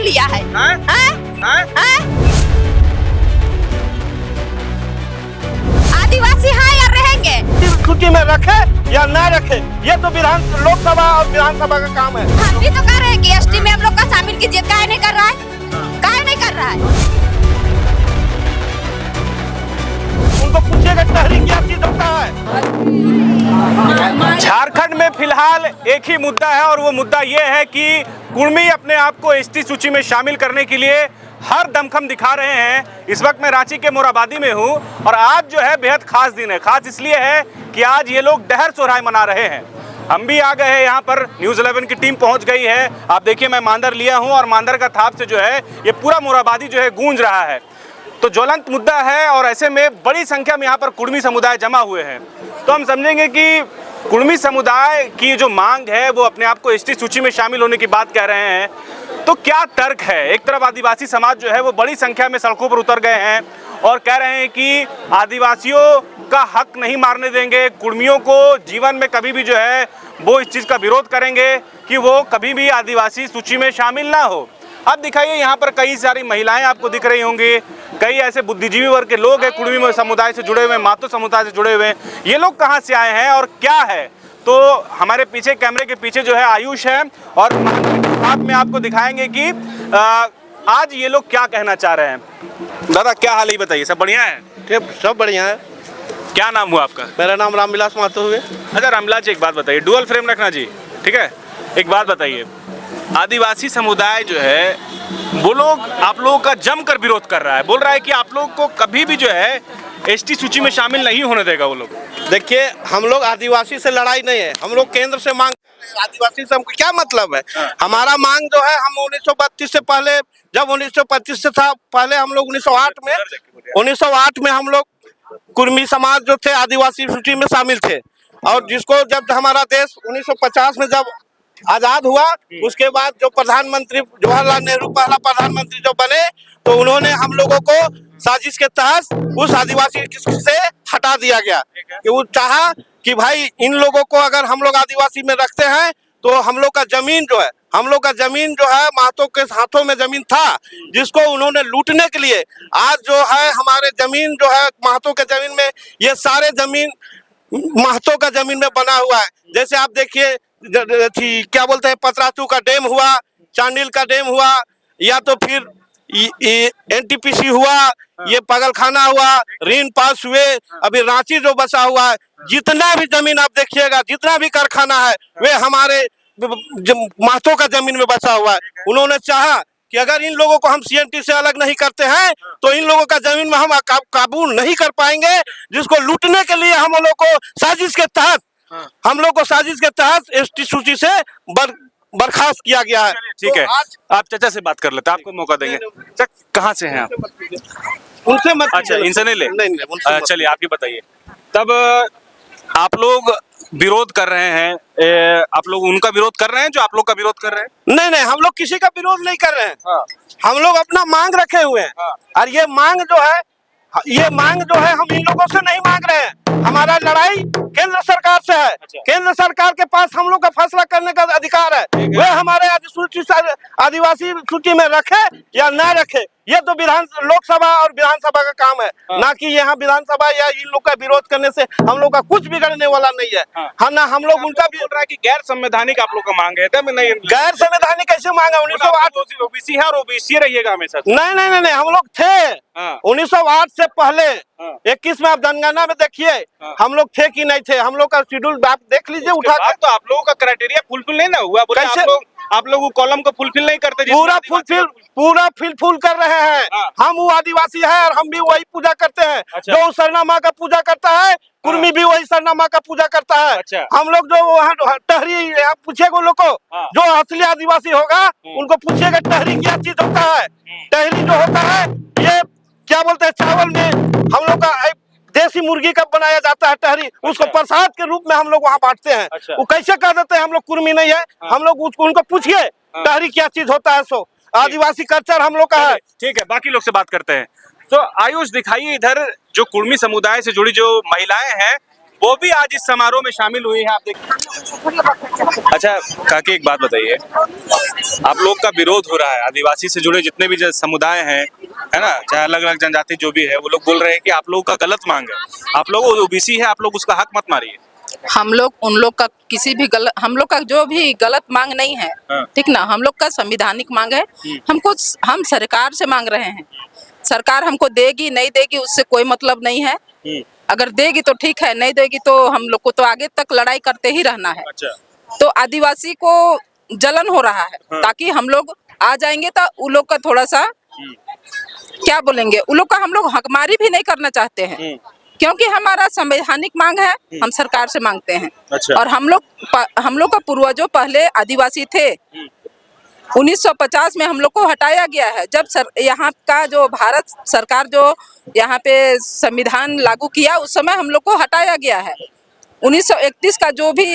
लिया है? आदिवासी है या रहेंगे? सूची में रखे या न रखे, ये तो लोकसभा और विधानसभा का काम है। हम भी तो कह रहे हैं कि एसटी में हम लोग का शामिल कीजिए, काहे नहीं कर रहा है? काहे नहीं कर रहा है? उनको पूछिएगा तहरीक क्या चीज होता है। झारखंड में फिलहाल एक ही मुद्दा है और वो मुद्दा ये है कि कुर्मी अपने आप को एसटी सूची में शामिल करने के लिए हर दमखम दिखा रहे हैं। इस वक्त मैं रांची के मोराबादी में हूं और आज जो है बेहद खास दिन है। खास इसलिए है कि आज ये लोग डहर सोहराय मना रहे हैं। हम भी आ गए हैं यहाँ पर, न्यूज़ 11 की टीम पहुँच गई है। आप देखिए मैं मांदर लिया हूँ और मांदर का थाप से जो है ये पूरा मोराबादी जो है गूंज रहा है। तो ज्वलंत मुद्दा है और ऐसे में बड़ी संख्या में यहाँ पर कुर्मी समुदाय जमा हुए हैं। तो हम समझेंगे कि कुर्मी समुदाय की जो मांग है वो अपने आप को एसटी सूची में शामिल होने की बात कह रहे हैं। तो क्या तर्क है? एक तरफ आदिवासी समाज जो है वो बड़ी संख्या में सड़कों पर उतर गए हैं और कह रहे हैं कि आदिवासियों का हक नहीं मारने देंगे, कुर्मियों को जीवन में कभी भी जो है वो इस चीज़ का विरोध करेंगे कि वो कभी भी आदिवासी सूची में शामिल ना हो। अब दिखाइए यहाँ पर कई सारी महिलाएं आपको दिख रही होंगी, कई ऐसे बुद्धिजीवी वर्ग के लोग हैं कुर्मी समुदाय से जुड़े हुए, मातो समुदाय से जुड़े हुए। ये लोग कहाँ से आए हैं और क्या है? तो हमारे पीछे कैमरे के पीछे जो है आयुष है और साथ में आपको दिखाएंगे कि आज ये लोग क्या कहना चाह रहे हैं। दादा क्या हाल है बताइए, सब बढ़िया है? सब बढ़िया है। क्या नाम हुआ आपका? मेरा नाम रामविलास महतो हुए। अच्छा रामविलास जी, एक बात बताइए, डुअल फ्रेम रखना जी, ठीक है। एक बात बताइए, आदिवासी समुदाय जो है वो लोग आप लोगों का जमकर विरोध कर रहा है, बोल रहा है कि आप लोग को कभी भी जो है एसटी सूची में शामिल नहीं होने देगा वो लोग। देखिए हम लोग आदिवासी से लड़ाई नहीं है, हम लोग केंद्र से मांग, आदिवासी से हमको क्या मतलब है? हमारा मांग जो है, हम 1932 से पहले, जब 1925 से था पहले, हम लोग 1908 में हम लोग कुर्मी समाज जो थे आदिवासी सूची में शामिल थे। और जिसको जब हमारा देश 1950 में जब आजाद हुआ, उसके बाद जो प्रधानमंत्री जवाहरलाल नेहरू पहला प्रधानमंत्री जो बने, तो उन्होंने हम लोगों को साजिश के तहत उस आदिवासी से हटा दिया गया कि वो चाहा कि भाई इन लोगों को अगर हम लोग आदिवासी में रखते हैं तो हम लोग का जमीन जो है, हम लोग का जमीन जो है महतो के हाथों में जमीन था, जिसको उन्होंने लूटने के लिए आज जो है हमारे जमीन जो है महतो के जमीन में, ये सारे जमीन महतो का जमीन में बना हुआ है। जैसे आप देखिए क्या बोलते हैं, पतरातू का डैम हुआ, चांडिल का डैम हुआ, या तो फिर एनटीपीसी हुआ, ये पागलखाना हुआ, रीन पास हुए, अभी रांची जो बसा हुआ है, जितना भी जमीन आप देखिएगा, जितना भी कारखाना है, वे हमारे महतो का जमीन में बसा हुआ है। उन्होंने चाहा कि अगर इन लोगों को हम सीएनटी से अलग नहीं करते हैं तो इन लोगों का जमीन में हम काबू नहीं कर पाएंगे, जिसको लूटने के लिए हम लोग को साजिश के तहत एसटी सूची से बर्खास्त किया गया है। ठीक है, आप चाचा से बात कर लेते हैं, आपको मौका देंगे। कहाँ से हैं आप? उनसे मत, अच्छा इनसे नहीं ले, नहीं। चलिए आप ही बताइए। तब आप लोग विरोध कर रहे हैं, आप लोग उनका विरोध कर रहे हैं जो आप लोग का विरोध कर रहे हैं? नहीं, हम लोग किसी का विरोध नहीं कर रहे हैं। हम लोग अपना मांग रखे हुए हैं और ये मांग जो है हम इन लोगों से नहीं मांग रहे हैं। हमारा लड़ाई केंद्र सरकार से है। केंद्र सरकार के पास हम लोग का फैसला करने का अधिकार है, वे हमारे आदिवासी सूची में रखे या न रखे, ये तो लोकसभा और विधानसभा का काम है, ना कि यहाँ विधानसभा या इन लोग का विरोध करने से हम लोग का कुछ बिगड़ने वाला नहीं है। हाँ ना, हम लोग उनका भी बोल रहा है कि गैर संवैधानिक आप लोग का मांग है। नहीं, गैर संवैधानिक कैसे मांगा? 1908 ओबीसी है और ओबीसी रहिएगा हमेशा। नहीं, हम लोग थे 1908 से पहले। 21 में आप जनगणना में देखिए हम लोग थे कि नहीं थे। हम लोग का शेड्यूल आप देख लीजिए उठा के। तो आप लोगों का क्राइटेरिया फुलफिल नहीं ना हुआ? कैसे आप लोग वो कॉलम को फुलफिल नहीं करते? पूरा फुलफिल कर रहे हैं। हम वो आदिवासी है और हम भी वही पूजा करते हैं। जो सरना माँ का पूजा करता है, कुर्मी भी वही सरना माँ का पूजा करता है। हम लोग जो वहाँ टहरी, पूछिएगा उन लोग को, जो असली आदिवासी होगा उनको पूछिएगा टहरी क्या चीज होता है। टहरी जो होता है, ये क्या बोलते हैं, चावल में हम लोग का देसी मुर्गी का बनाया जाता है टहरी, उसको प्रसाद के रूप में हम लोग वहाँ बांटते हैं। वो कैसे कह देते हैं हम लोग कुर्मी नहीं है? हम लोग उनको पूछिए टहरी क्या चीज होता है। सो आदिवासी कल्चर हम लोग का है। ठीक है, बाकी लोग से बात करते हैं। तो आयुष दिखाइए इधर, जो कुर्मी समुदाय से जुड़ी जो महिलाएं हैं वो भी आज इस समारोह में शामिल हुई है, आप देखिए। अच्छा काकी एक बात बताइए, आप लोग का विरोध हो रहा है, आदिवासी से जुड़े जितने भी समुदाय हैं, है ना, चाहे अलग अलग जनजाति जो भी है, वो लोग बोल रहे हैं कि आप लोगों का गलत मांग है, आप लोग ओबीसी है, आप लोग उसका हक मत मारिए। हम लोग उन लोग का किसी भी गलत, हम लोग का जो भी गलत मांग नहीं है, हाँ। ठीक ना, हम लोग का संविधानिक मांग है। हम सरकार से मांग रहे हैं, सरकार हमको देगी नहीं देगी उससे कोई मतलब नहीं है। अगर देगी तो ठीक है, नहीं देगी तो हम लोग को तो आगे तक लड़ाई करते ही रहना है। अच्छा। तो आदिवासी को जलन हो रहा है, ताकि हम लोग आ जाएंगे तो उन लोग का थोड़ा सा क्या बोलेंगे, उन लोग का हम लोग हकमारी भी नहीं करना चाहते हैं, क्योंकि हमारा संवैधानिक मांग है, हम सरकार से मांगते हैं। अच्छा। और हम लोग का पूर्वजों पहले आदिवासी थे, 1950 में हम लोग को हटाया गया है। जब यहाँ का जो भारत सरकार जो यहाँ पे संविधान लागू किया, उस समय हम लोग को हटाया गया है। 1931 का जो भी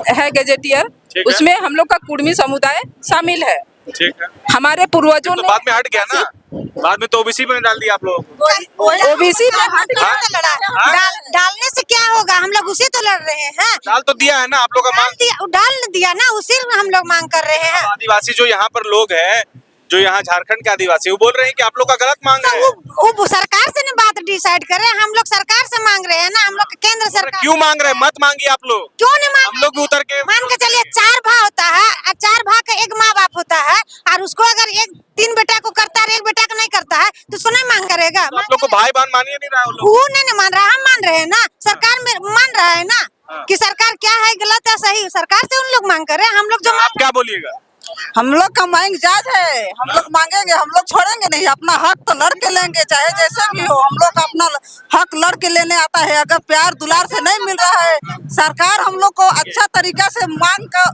है गजेटियर, उसमें हम लोग का कुर्मी समुदाय शामिल है। ठीक है। हमारे पूर्वजों तो ने बाद में हट गया ना, बाद में तो ओबीसी में डाल दिया आप लोग। ओबीसी में हट गया। डालने से क्या होगा, हम लोग उसी तो लड़ रहे हैं। डाल तो दिया है ना आप लोग का मांग, डाल दिया ना, उसी में हम लोग मांग कर रहे हैं। आदिवासी जो यहाँ पर लोग हैं, जो यहाँ झारखंड के आदिवासी, वो बोल रहे हैं कि आप लोग का गलत मांग है। वो सरकार से ना बात डिसाइड करे, हम लोग सरकार से मांग रहे हैं ना, हम लोग केंद्र सरकार। क्यों मांग रहे हैं? मत मांगिए आप लोग। क्यों नहीं मांग? हम लोग भी उतर के मान के चलिए 4 भाई होता है, 4 भाई का एक माँ बाप होता है, और उसको अगर 3 बेटा को करता है, 1 बेटा को नहीं करता है, तो उसको नहीं मांग करेगा। तो आप लोग को भाई बहन मानिए नहीं रहा है वो नहीं मान रहा, हम मान रहे हैं ना, सरकार में मान रहा है ना कि सरकार क्या है, गलत है सही, सरकार से उन लोग मांग कर रहे हैं। हम लोग जो आप क्या बोलिएगा? हम लोग का मांग जायज है, हम लोग मांगेंगे, हम लोग छोड़ेंगे नहीं, अपना हक तो लड़ के लेंगे, चाहे जैसे भी हो। हम लोग अपना हक लड़ के लेने आता है। अगर प्यार दुलार से नहीं मिल रहा है, सरकार हम लोग को अच्छा तरीका से मांग कर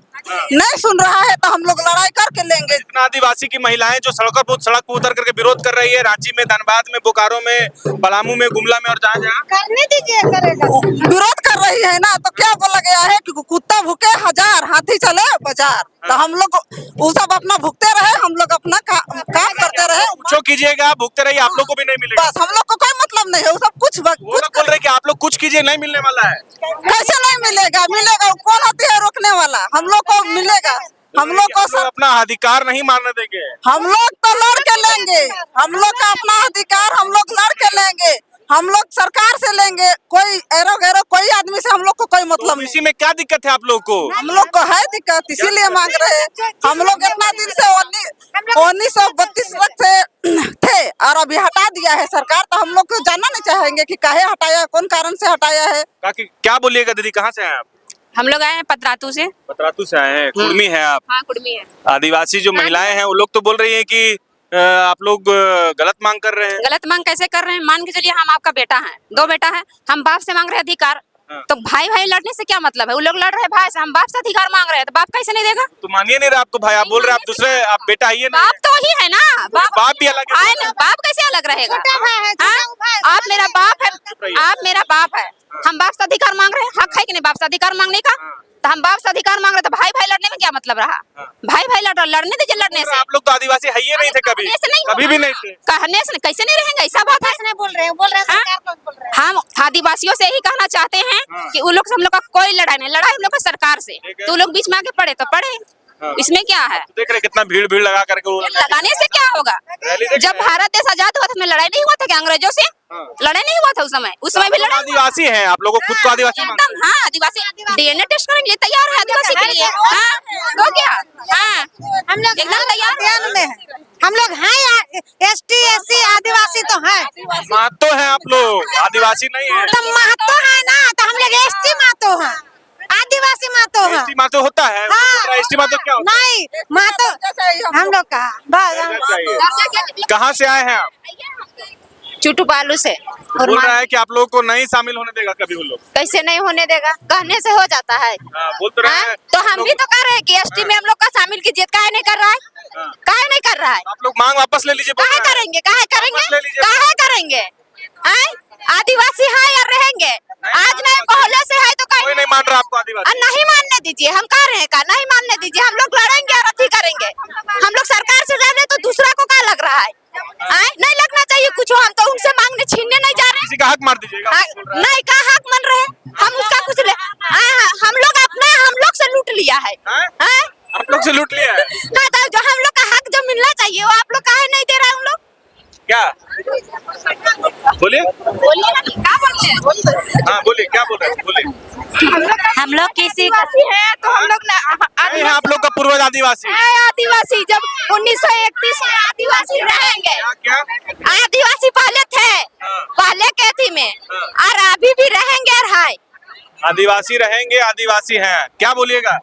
नहीं सुन रहा है, तो हम लोग लड़ाई करके लेंगे। इतना आदिवासी की महिलाएं जो सड़क पर उतर करके विरोध कर रही है, रांची में, धनबाद में, बोकारो में, पलामू में, गुमला में और जहाँ करने दीजिए, करेगा। विरोध कर रही है ना, तो क्या बोला गया है कि कुत्ता भूखे 1000, हाथी चले बाजार। तो हम लोग वो सब अपना भुगते रहे, हम लोग अपना काम करते रहे। जो कीजिएगा, भुगते रहिए, आप लोग को भी नहीं मिलेगा। बस हम लोग को कोई मतलब नहीं है, वो सब कुछ बोल रहे कि आप लोग कुछ कीजिए, नहीं मिलने वाला है। कैसे नहीं मिलेगा? मिलेगा, कौन होती है रोकने वाला? हम लोग को मिलेगा, हम लोग को सब अपना अधिकार नहीं मानने देंगे। हम लोग तो लड़ के लेंगे, हम लोग का अपना अधिकार हम लोग लड़ के लेंगे, हम लोग सरकार से लेंगे। कोई एरो गैरो कोई आदमी से हम लोग को कोई मतलब नहीं। इसी में क्या दिक्कत है आप लोग को? हम लोग को है दिक्कत, इसीलिए मांग रहे हैं। हम लोग इतना दिन से 1932 तक से थे, और अभी हटा दिया है सरकार, तो हम लोग को जानना नहीं चाहेंगे कि काहे हटाया, कौन कारण से हटाया है। क्या बोलिएगा दीदी, कहाँ से हैं आप? हम लोग आए हैं पतरातू से। पतरातू से आए हैं, कुर्मी है आप? हाँ, कुर्मी है। आदिवासी जो महिलाएं हैं, वो लोग तो बोल रही है कि आप लोग गलत मांग कर रहे हैं। गलत मांग कैसे कर रहे हैं? मान के चलिए हम आपका बेटा है, 2 बेटा है, हम बाप से मांग रहे हैं अधिकार। तो भाई भाई लड़ने से क्या मतलब है? वो लोग लड़ रहे हैं भाई से, हम बाप से अधिकार मांग रहे हैं, तो बाप कैसे नहीं देगा? तो मानिए नहीं रहा आपको भाई, आप बोल रहे हैं आप दूसरे, आप बेटा ही है। बाप तो वही है ना, बाप भी अलग है ना, बाप कैसे अलग रहेगा? आप मेरा बाप है, आप मेरा बाप है, हम बाप से अधिकार मांग रहे हैं, हक है कि नहीं बाप से अधिकार मांगने का? तो हम बाप से अधिकार मांग रहे, तो भाई भाई लड़ने में क्या मतलब रहा? भाई भाई लड़ने दीजिए, लड़ने से। आप लोग तो आदिवासी है ही नहीं थे कभी, कभी भी नहीं थे। कहने से कैसे नहीं रहेंगे? ऐसा बात है, नहीं बोल रहे हैं सरकार को बोल रहे हैं। हम आदिवासियों से यही कहना चाहते हैं कि उन लोग से हम लोग का कोई लड़ाई नहीं, लड़ाई हम लोग का सरकार से। तो लोग बीच में आके पड़े तो पड़े, इसमें क्या है? देख रहे कितना भीड़ लगा करके लगाने से क्या होगा? जब भारत देश आजाद हुआ था, उसमें लड़ाई नहीं हुआ था क्या अंग्रेजों से? लड़ाई नहीं हुआ था उस समय भी लड़ाई। आदिवासी हैं आप लोगों, खुद को आदिवासी एकदम। हाँ, आदिवासी डीएनए टेस्ट करने के लिए तैयार है आदिवासी के लिए। हाँ, तो क्या? हाँ, हम लोग एकदम तैयार में है। हम लोग हैं ST SC आदिवासी तो हैं। महतो हैं आप लोग, आदिवासी नहीं है। तो महतो है ना, तो हम लोग ST महतो हैं, आदिवासी महतो है। ST महतो होता है? हाँ। ST महतो क्या होता है? नहीं, महतो हम लोग का। कहाँ से आए हैं आप? चुटू पालू से। बोल रहा है कि आप लोगों को नहीं शामिल होने देगा कभी वो लोग। कैसे नहीं होने देगा? कहने से हो जाता है। बोल तो रहे हैं। तो हम भी तो कर रहे हैं कि ST में हम लोग का शामिल कीजिए, काहे नहीं कर रहा है? काहे नहीं कर रहा है? आप लोग मांग वापस ले लीजिए। काहे करेंगे? काहे करेंगे? ले लीजिए। काहे करेंगे? आदिवासी है या रहेंगे? आज नहीं पहले से है तो कोई नहीं मान रहा आपको आदिवासी। नहीं मानने दीजिए, हम कह रहे हैं का नहीं मानने दीजिए, हम लोग लड़ेंगे और अथी करेंगे। हम लोग सरकार से लड़ रहे तो दूसरा को क्या लग रहा है? नहीं लगना चाहिए कुछ, हम तो उनसे मांगने छीनने नहीं जा रहे। किसी का हक मार दीजिएगा। नहीं, का हक मान रहे हैं हम? उसका कुछ हम लोग अपना हम लोग से लूट लिया है। आप लोग लोग से लूट लिया है कहता है जो हम लोग का हक जो मिलना चाहिए वो आप लोग काहे नहीं दे रहे हैं उन लोग? क्या बोलिए क्या बोलते हैं? हाँ बोलिए क्या बोल रहे हैं बोलिए हम लोग किसी आदिवासी हैं तो हम लोग नहीं, आप लोग का पूर्वज आदिवासी आदिवासी जब 1931 में आदिवासी रहेंगे, क्या आदिवासी पहले थे, पहले के थी में और अभी भी रहेंगे और है। आदिवासी रहेंगे, आदिवासी हैं, क्या बोलिएगा?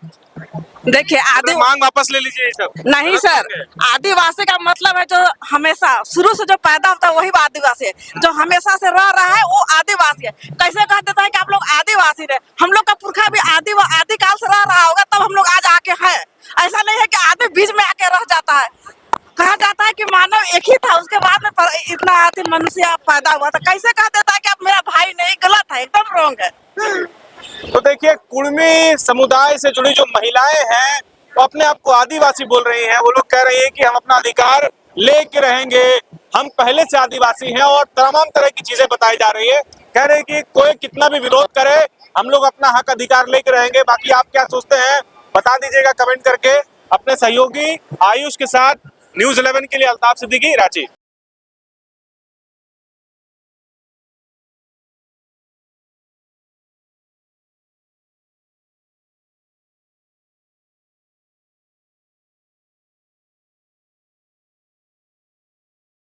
देखिए मांग वापस ले लीजिए ये सब। नहीं सर, आदिवासी का मतलब है जो हमेशा शुरू से जो पैदा होता है वही आदिवासी है, जो हमेशा से रह रहा है वो आदिवासी है। कैसे कह देता है कि आप लोग आदिवासी रहे, हम लोग का पुरखा भी आदिकाल से रह रहा होगा तब हम लोग आज आके हैं। ऐसा नहीं है कि आदमी बीच में आके रह जाता है। कहा जाता है कि मानव एक ही था, उसके बाद में इतना आदि मनुष्य पैदा हुआ था। कैसे कह देता है कि आप मेरा भाई नहीं, गलत है, एकदम रॉन्ग है। तो देखिए कुर्मी समुदाय से जुड़ी जो महिलाएं हैं वो अपने आप को आदिवासी बोल रही हैं। वो लोग कह रही हैं कि हम अपना अधिकार लेके रहेंगे, हम पहले से आदिवासी हैं और तमाम तरह की चीजें बताई जा रही है। कह रहे हैं कि कोई कितना भी विरोध करे हम लोग अपना हक अधिकार लेके रहेंगे। बाकी आप क्या सोचते हैं बता दीजिएगा कमेंट करके। अपने सहयोगी आयुष के साथ न्यूज़ 11 के लिए अल्ताफ सिद्दीकी, रांची।